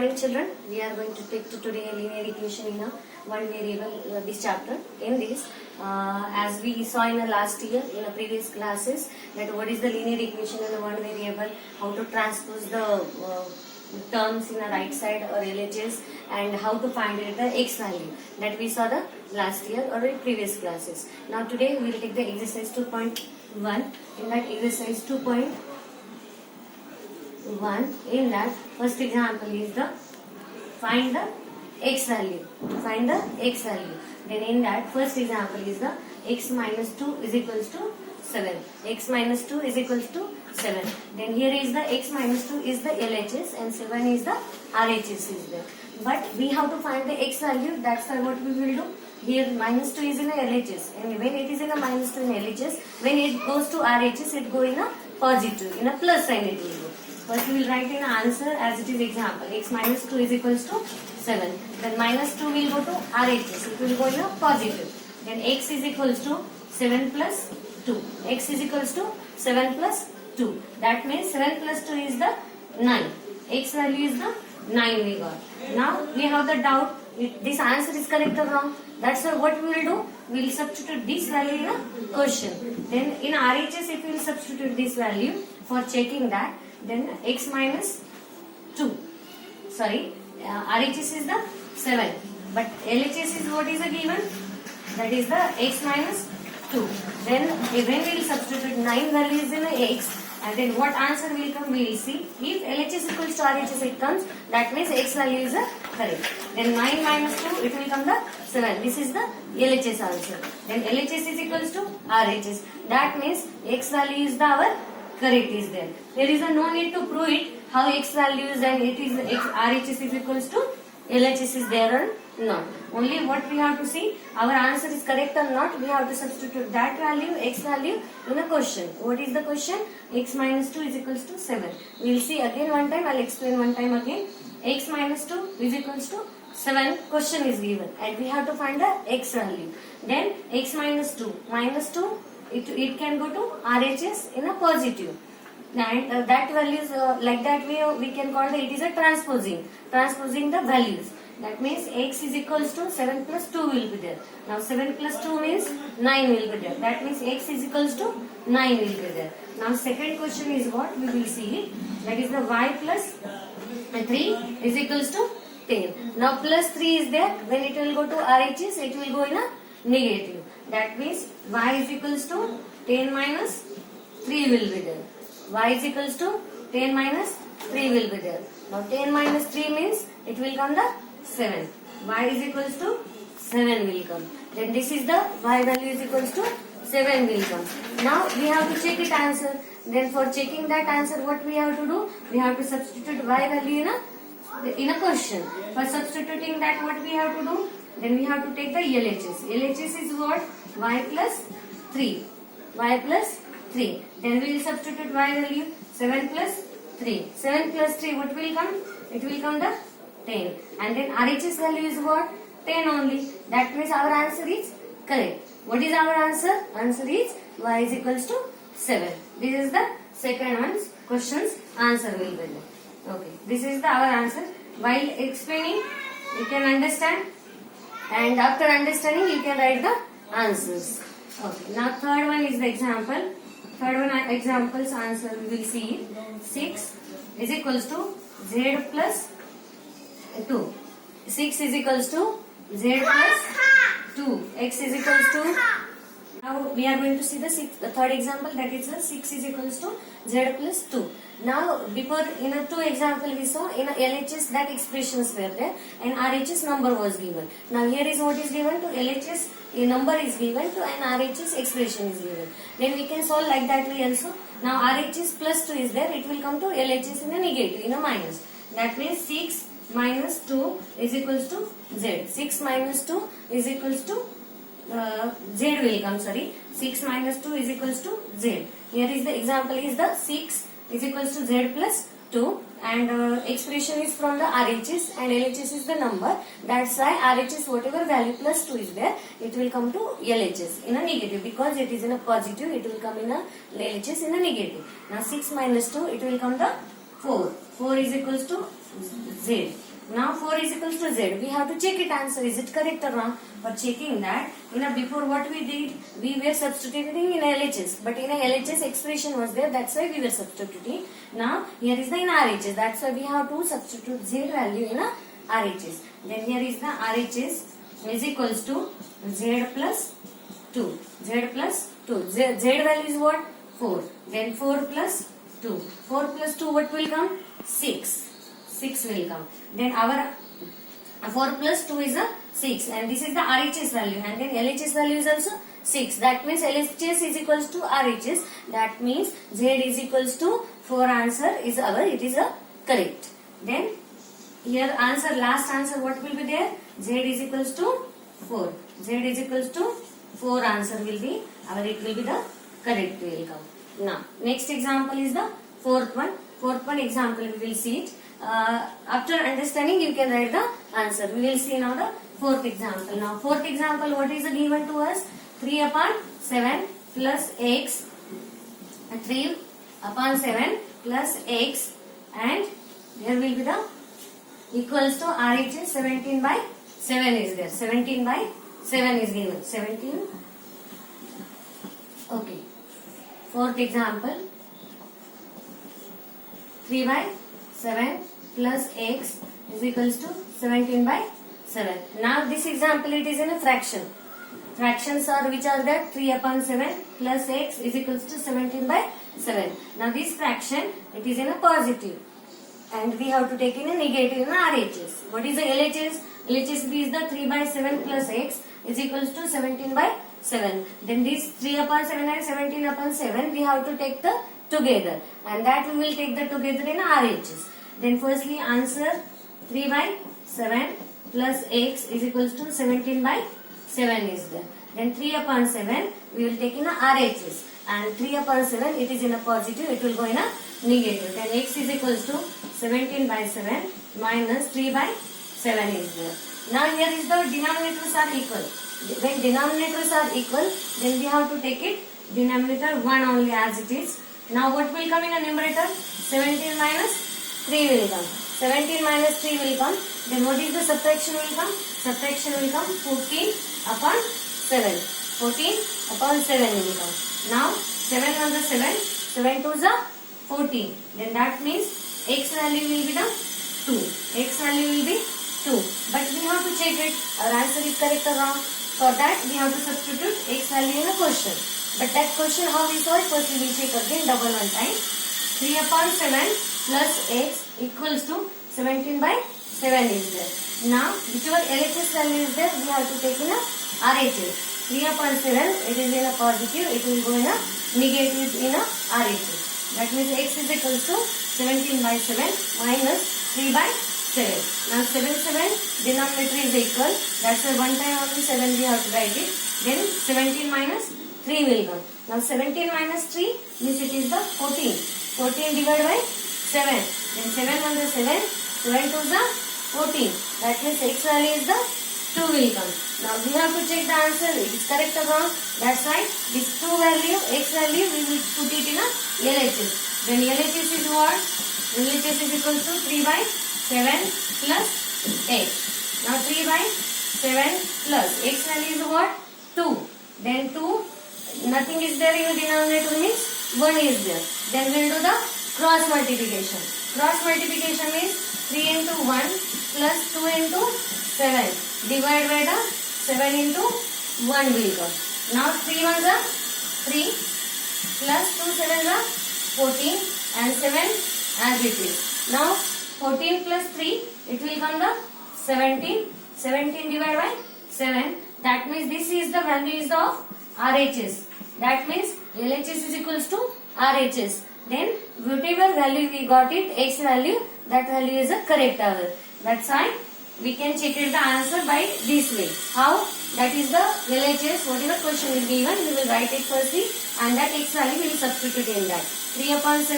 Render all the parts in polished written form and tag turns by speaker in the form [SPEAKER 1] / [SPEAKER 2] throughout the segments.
[SPEAKER 1] morning, children. We are going to take to today a linear equation in a one variable this chapter. In this, as we saw in the last year in the previous classes, that what is the linear equation in a one variable, how to transpose the terms in the right side or LHS, and how to find it the x value, that we saw the last year or in previous classes. Now today we will take the exercise 2.1. In that exercise 2.1, in that first example is the find the x value. Find the x value. Then in that first example is the x minus 2 is equals to 7. X minus 2 is equals to 7. Then here is the x minus 2 is the LHS and 7 is the RHS is there. But we have to find the x value. That's what we will do. Here minus 2 is in a LHS, and when it is in a minus 2 in LHS, when it goes to RHS, it go in a positive, in a plus sign it will go. First we will write in answer as it is example. X minus 2 is equals to 7. Then minus 2 will go to RHS. It will go in a positive. Then x is equals to 7 plus 2. X is equals to 7 plus 2. That means 7 plus 2 is the 9. X value is the 9 we got. Now we have the doubt if this answer is correct or wrong. That's why what we will do, we will substitute this value in a question. Then in RHS if we will substitute this value for checking that, then x minus 2. Sorry, RHS is the 7. But LHS is what is the given? That is the x minus 2. Then when we will substitute 9 values in a x, and then what answer will come, we will see. If LHS equals to RHS it comes, that means x value is correct. Then 9 minus 2, it will come the 7. This is the LHS answer. Then LHS is equals to RHS. That means x value is the our correct is there. There is no need to prove it how x value is and it is RHS is equals to LHS is there or not. Only what we have to see, our answer is correct or not, we have to substitute that value, x value in a question. What is the question? X minus 2 is equals to 7. We will see again one time, I will explain one time again. X minus 2 is equals to 7, question is given and we have to find the x value. Then x minus 2, it can go to RHS in a positive. And that values like that we can call it is a transposing the values. That means x is equals to 7 plus 2 will be there. Now 7 plus 2 means 9 will be there. That means x is equals to 9 will be there. Now second question is what we will see. That is the y plus 3 is equals to 10. Now plus 3 is there. When it will go to RHS, it will go in a negative. That means y is equals to 10 minus 3 will be there. Y is equals to 10 minus 3 will be there. Now 10 minus 3 means it will come the 7. Y is equals to 7 will come. Then this is the y value is equals to 7 will come. Now we have to check it answer. Then for checking that answer, what we have to do? We have to substitute y value in a question. For substituting that, what we have to do? Then we have to take the LHS. LHS is what? Y plus 3. Y plus 3. Then we will substitute y value 7 plus 3. 7 plus 3, what will come? It will come the 10. And then RHS value is what? 10 only. That means our answer is correct. What is our answer? Answer is y is equals to 7. This is the second one's question's answer will be there. Okay. This is our answer. While explaining, you can understand. And after understanding, you can write the answers. Okay. Now third one is the example. Third one example's answer we will see. 6 is equals to z plus 2. 6 is equals to z plus 2. X is equals to. Now we are going to see the third example, that is the 6 is equals to z plus 2. Now before in a 2 example we saw in a LHS that expressions were there and RHS number was given. Now here is what is given to LHS, a number is given to an RHS expression is given. Then we can solve like that way also. Now RHS plus 2 is there, it will come to LHS in a negative, in a minus. That means 6 minus 2 is equals to z. 6 minus 2 is equals to z will come, sorry. 6 minus 2 is equals to z. Here is the example is the 6 is equals to z plus 2 and expression is from the RHS and LHS is the number. That's why RHS whatever value plus 2 is there, it will come to LHS in a negative because it is in a positive, it will come in a LHS in a negative. Now 6 minus 2, it will come the 4. 4 is equals to z. Now 4 is equals to z. We have to check it answer. Is it correct or wrong? For checking that, before what we did, we were substituting in LHS. But in a LHS expression was there. That's why we were substituting. Now here is the in RHS. That's why we have to substitute z value in a RHS. Then here is the RHS is equals to z plus 2. Z plus 2. Z value is what? 4. Then 4 plus 2. 4 plus 2 what will come? 6. 6 will come. Then our 4 plus 2 is a 6 and this is the RHS value and then LHS value is also 6. That means LHS is equals to RHS. That means Z is equals to 4 answer is our, it is a correct. Then here answer, last answer what will be there? Z is equals to 4. Z is equals to 4 answer will be our, it will be the correct will come. Now next example is the fourth one. Fourth one example we will see it. After understanding you can write the answer. We will see now the fourth example. Now fourth example, what is given to us? 3 upon 7 plus x, 3 upon 7 plus x and there will be the equals to RHS 17 by 7 is there. 17 by 7 is given. 17. Okay. Fourth example, 3 by 7 plus x is equals to 17 by 7. Now this example it is in a fraction. Fractions are which are that 3 upon 7 plus x is equals to 17 by 7. Now this fraction it is in a positive and we have to take in a negative in a RHS. What is the LHS? LHS is the 3 by 7 plus x is equals to 17 by 7. Then this 3 upon 7 and 17 upon 7 we have to take the together and that we will take the together in a RHS. Then firstly answer 3 by 7 plus x is equals to 17 by 7 is there. Then 3 upon 7 we will take in a RHS and 3 upon 7 it is in a positive, it will go in a negative. Then x is equals to 17 by 7 minus 3 by 7 is there. Now here is the denominators are equal. When denominators are equal then we have to take it denominator 1 only as it is. Now what will come in a numerator? 17 minus 3 will come. 17 minus 3 will come. Then what is the subtraction will come? Subtraction will come 14 upon 7. 14 upon 7 will come. Now 7 on the 7. 7 to the 14. Then that means x value will be the 2. X value will be 2. But we have to check it. Our answer is correct or wrong. For that we have to substitute x value in a question. But that question how we solve? First we will check again double one time. 3 upon 7 plus x equals to 17 by 7 is there. Now whichever LHS value is there we have to take in a RHS. 3 upon 7 it is in a positive, it will go in a negative in a RHS. That means x is equals to 17 by 7 minus 3 by 7. Now 7 denominator is equal. That's why one time only 7 we have to write it. Then 17 minus 3 will come. Now 17 minus 3 means it is the 14. 14 divided by 7. Then 7 on the 7. 7 to the 14. That means x value is the 2 will come. Now we have to check the answer. It is correct or wrong. That's why this 2 value, x value, we will put it in a LHS. Then LHS is what? LHS is equal to 3 by 7 plus x. Now 3 by 7 plus x value is what? 2. Then 2. Nothing is there in the denominator means 1 is there. Then we will do the cross multiplication. Cross multiplication means 3 into 1 plus 2 into 7 divided by the 7 into 1 will come. Now 3 ones are 3 plus 2 7s are 14 and 7 as it is. Now 14 plus 3 it will come the 17. 17 divided by 7. That means this is the value is of RHS. That means LHS is equals to RHS. Then whatever value we got it, x value, that value is a correct answer. That's why we can check it the answer by this way. How? That is the LHS, whatever question is given, we will write it firstly and that x value we will substitute in that. 3 upon 7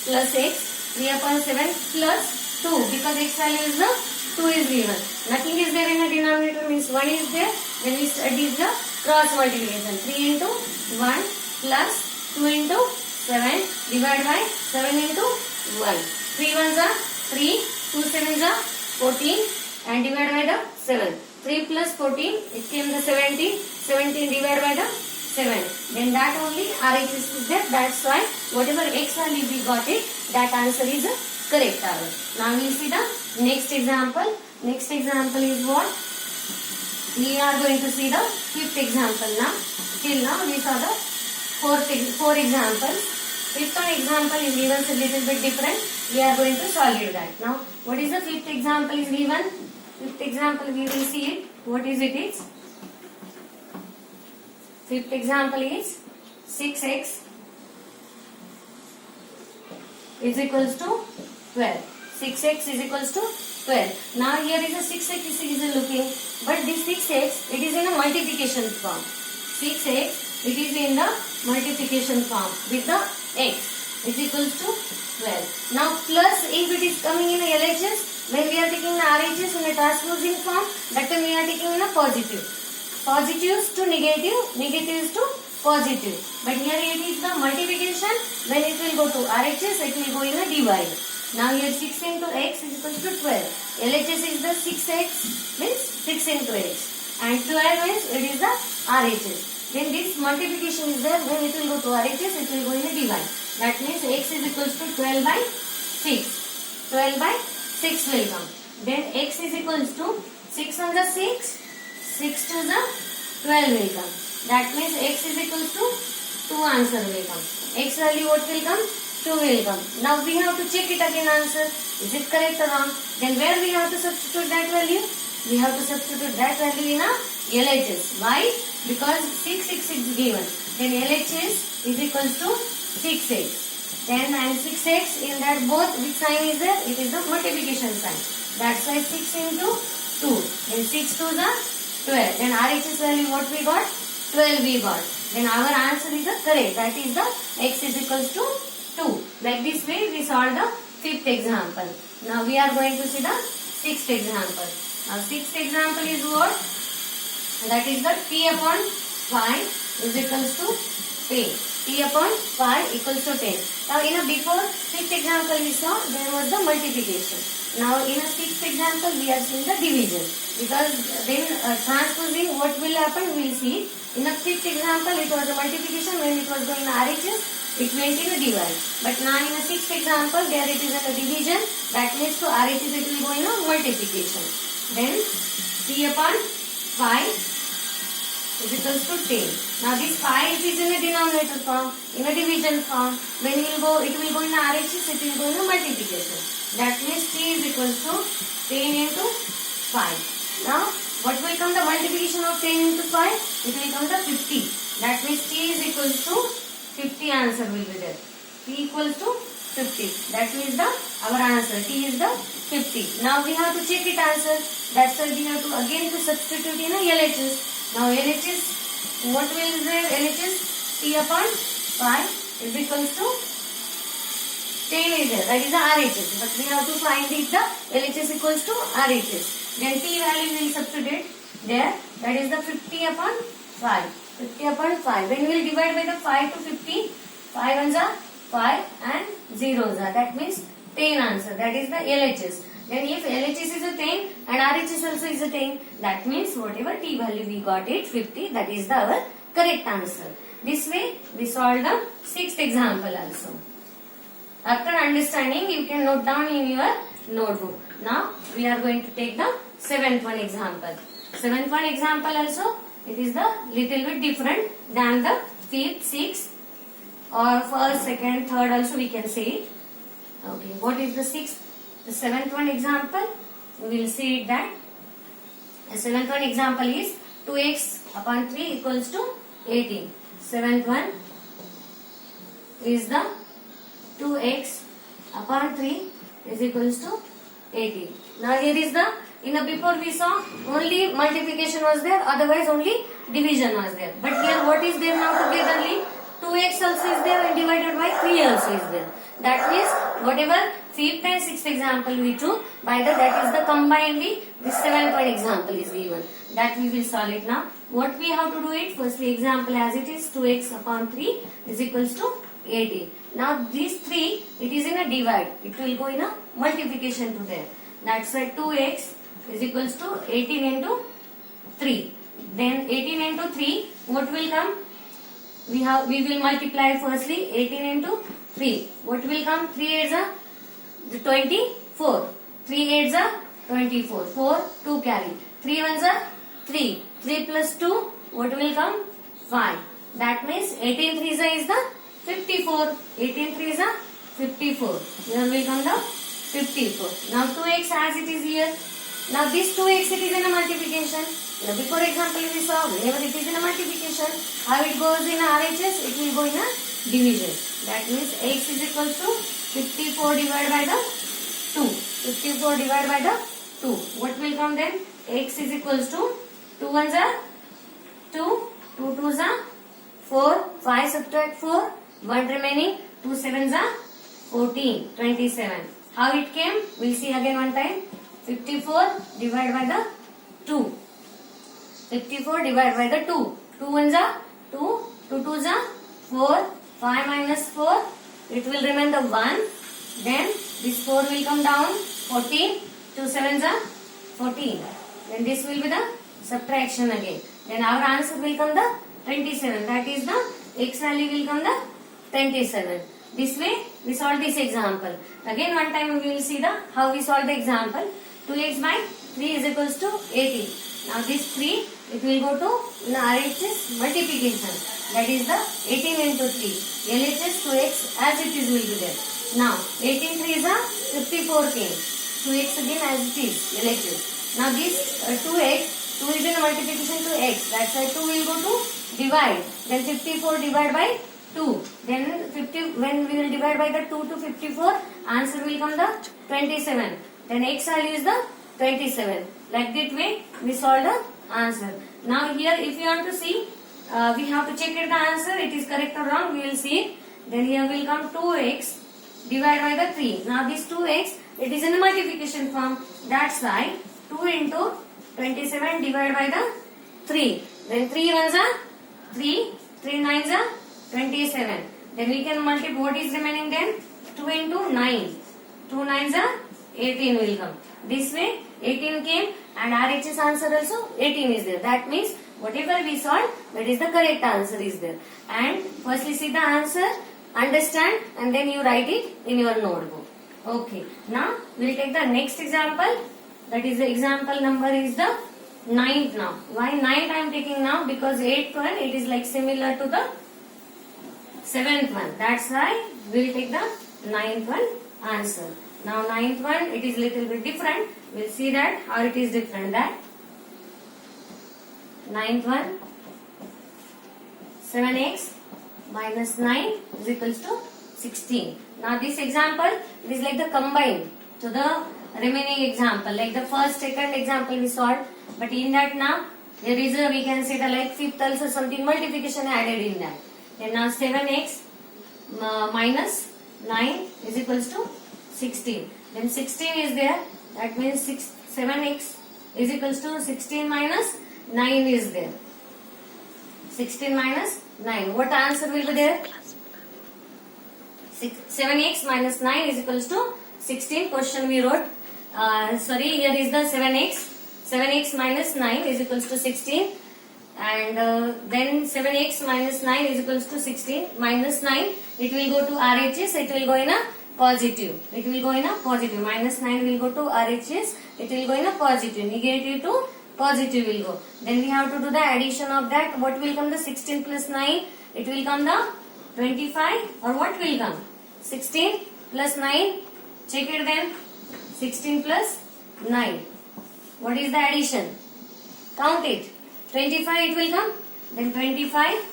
[SPEAKER 1] plus x, 3 upon 7 plus 2 because x value is the 2 is given. Nothing is there in the denominator means 1 is there. Then we study the cross multiplication. 3 into 1 plus 2 into 7 divided by 7 into 1. 3 ones are 3, 2 sevens are 14 and divided by the 7. 3 plus 14, it came the 17. 17 divided by the 7. Then that only RHS is there. That's why whatever x value we got it, that answer is a correct answer. Now we will see the next example. Next example is what? We are going to see the fifth example now. Till now we saw the four examples. Fifth one example is given a little bit different. We are going to solve it that. Now what is the fifth example is given? Fifth example we will see it. What is it is? Fifth example is 6x is equals to 12. 6x is equals to 12. Now here is a 6x is looking, but this 6x it is in a multiplication form. 6x it is in the multiplication form with the x is equals to 12. Now plus if it is coming in a LHS, when we are taking the RHS in a transposing form, that time we are taking in a positive. Positives to negative, negatives to positive. But here it is the multiplication. When it will go to RHS, it will go in a divide. Now here 6 into x is equal to 12. LHS is the 6x means 6 into x. And 12 means it is the RHS. Then this multiplication is there. When it will go to RHS, it will go in a divide. That means x is equal to 12 by 6. 12 by 6 will come. Then x is equal to 6 on the 6. 6 to the 12 will come. That means x is equal to 2 answer will come. X value what will come? 2 will come. Now we have to check it again answer. Is it correct or wrong? Then where we have to substitute that value? We have to substitute that value in a LHS. Why? Because 6 is given. Then LHS is equal to 6x. 10 and 6x in that both which sign is there? It is the multiplication sign. That's why 6 into 2. Then 6 to the 12. Then RHS value what we got? 12 we got. Then our answer is the correct. That is the x is equals to 2. Like this way we solve the fifth example. Now we are going to see the sixth example. Now sixth example is what? That is the t upon 5 is equals to 10. T upon 5 equals to 10. Now in a before fifth example we saw there was the multiplication. Now in a sixth example we are seeing the division. Because then transposing what will happen we will see. In a fifth example it was a multiplication. When it was going to RHS it went in a divide. But now in a sixth example there it is in a division. That means to RHS it will go in a multiplication. Then T upon 5 is equals to 10. Now this 5 is in a denominator form, in a division form. When it will go in a RHS, it will go in a multiplication. That means T is equals to 10 into 5. Now what will come the multiplication of 10 into 5? It will come the 50. That means T is equals to 50 answer will be there. T equals to 50. That means our answer. T is the 50. Now we have to check it answer. That's why we have to again to substitute in a LHS. Now LHS, what will be there? LHS T upon 5 is equals to 10 is there. That is the RHS. But we have to find it the LHS equals to RHS. Then T value we will substitute there. That is the 50 upon 5. 50 upon 5. When we will divide by the 5 to 50, 5 ones are 5 and zeros are. That means 10 answer. That is the LHS. Then if LHS is a 10 and RHS also is a 10, that means whatever T value we got it 50, that is our correct answer. This way we solved the sixth example also. After understanding you can note down in your notebook. Now we are going to take the seventh one example. Seventh one example also it is the little bit different than the fifth, sixth or first, second, third also we can say it. Okay, what is the sixth? The seventh one example, we will see that the seventh one example is 2x upon 3 equals to 18. Seventh one is the 2x upon 3 is equals to 18. Now here is the, before we saw only multiplication was there, otherwise only division was there. But here what is there now togetherly? 2x also is there and divided by 3 also is there. That means whatever fifth and sixth example we took, by that is the combinedly this seventh one example is given. That we will solve it now. What we have to do it? Firstly example as it is 2x upon 3 is equals to 18. Now these 3 it is in a divide. It will go in a multiplication to there. That's why 2x is equals to 18 into 3. Then 18 into 3, what will come? We will multiply firstly 18 into 3. What will come? 3 8s are 24. 3 8s are 24. 4 2 carry. 3 1s are 3. 3 plus 2, what will come? 5. That means 18 3s is the 54. 18 3s are 54. Here will come the 54. Now 2x as it is here. Now this 2x it is in a multiplication. Now before example we saw whenever it is in a multiplication, how it goes in RHS, it will go in a division. That means x is equal to 54 divided by the 2. 54 divided by the 2. What will come then? X is equals to 2 1s are 2, 2 2s are 4, 5 subtract 4, 1 remaining, 2 7s are 14, 27. How it came? We'll see again one time. 54 divided by the 2. 54 divided by the 2. 2 1s are 2, 2 2s are 4, 5 minus 4. It will remain the 1. Then this 4 will come down. 14, 2 7s are 14. Then this will be the subtraction again. Then our answer will come the 27. That is the x value will come the 27. This way we solve this example. Again one time we will see the how we solve the example. 2x by 3 is equals to 18. Now this 3 it will go to RHS multiplication. That is the 18 into 3. LHS 2x as it is will be there. Now 18 3 is a 54 came. 2x again as it is LHS. Now this 2x, 2 is in multiplication to x. That's why 2 will go to divide. Then 54 divide by 2. Then 50 when we will divide by the 2 to 54, answer will come the 27. Then x value is the 27. Like that way we solve the answer. Now here if you want to see, we have to check it the answer. It is correct or wrong. We will see it. Then here will come 2x divided by the 3. Now this 2x it is in a multiplication form. That's why 2 into 27 divided by the 3. Then 3 1s are 3. 3 9s are 27. Then we can multiply. What is remaining then? 2 into 9. 2 9s are 18 will come. This way 18 came and RHS answer also 18 is there. That means whatever we solve, that is the correct answer is there. And firstly see the answer, understand, and then you write it in your notebook. Okay. Now we will take the next example. That is the example number is the 9th now. Why 9th I am taking now? Because 8th one it is like similar to the 7th one. That's why we will take the 9th one answer. Now 9th one it is little bit different. We will see that how it is different. That 9th one 7x minus 9 is equals to 16. Now this example it is like the combined to the remaining example, like the first second example we solved, but in that now there is a, we can say the like fifth also something multiplication added in that. Then now 7x minus 9 is equals to 16. Then 16 is there. That means 7x is equals to 16 minus 9 is there. 16 minus 9. What answer will be there? 7x minus 9 is equals to 16. Question we wrote. Sorry, here is the 7x. 7x minus 9 is equals to 16. And then 7x minus 9 is equals to 16. Minus 9, it will go to RHS. It will go in a positive. It will go in a positive. Minus 9 will go to RHS. It will go in a positive. Negative to positive will go. Then we have to do the addition of that. What will come the 16 plus 9? It will come the 25 or what will come? 16 plus 9. Check it then. 16 plus 9. What is the addition? Count it. 25 it will come. Then 25.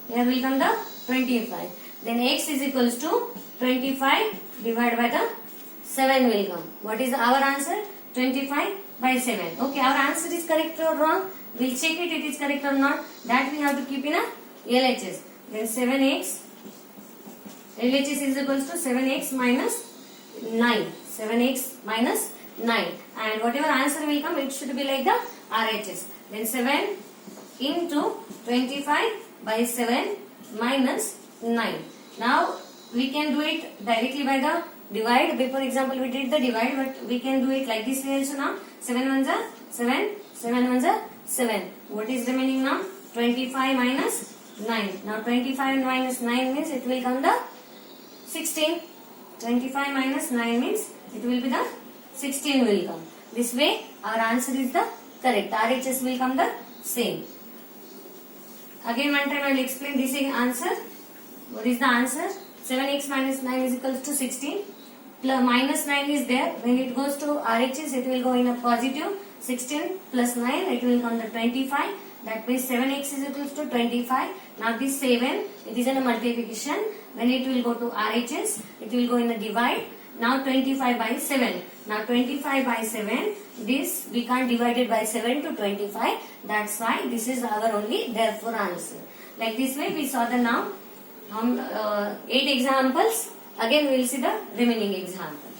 [SPEAKER 1] Here will come the 25. Then x is equals to 25 divided by the 7 will come. What is our answer? 25 by 7. Okay, our answer is correct or wrong? We'll check it is correct or not. That we have to keep in a LHS. Then 7x. LHS is equals to 7x minus 9. 7x minus 9. And whatever answer will come, it should be like the RHS. Then 7 into 25 by 7 minus 9. Now we can do it directly by the divide. Before example we did the divide, but we can do it like this way also now. 7 ones are 7, 7 ones are 7. What is remaining now? 25 minus 9. Now 25 minus 9 means it will come the 16. 25 minus 9 means it will be the 16 will come. This way our answer is the correct. RHS will come the same. Again one time I will explain this answer. What is the answer? 7x minus 9 is equals to 16. Plus minus 9 is there. When it goes to RHS, it will go in a positive. 16 plus 9, it will come the 25. That means 7x is equals to 25. Now this 7, it is in a multiplication. When it will go to RHS, it will go in a divide. Now 25 by 7. Now 25 by 7, this we can't divide it by 7 to 25. That's why this is our only therefore answer. Like this way we saw the now 8 examples. Again we will see the remaining example.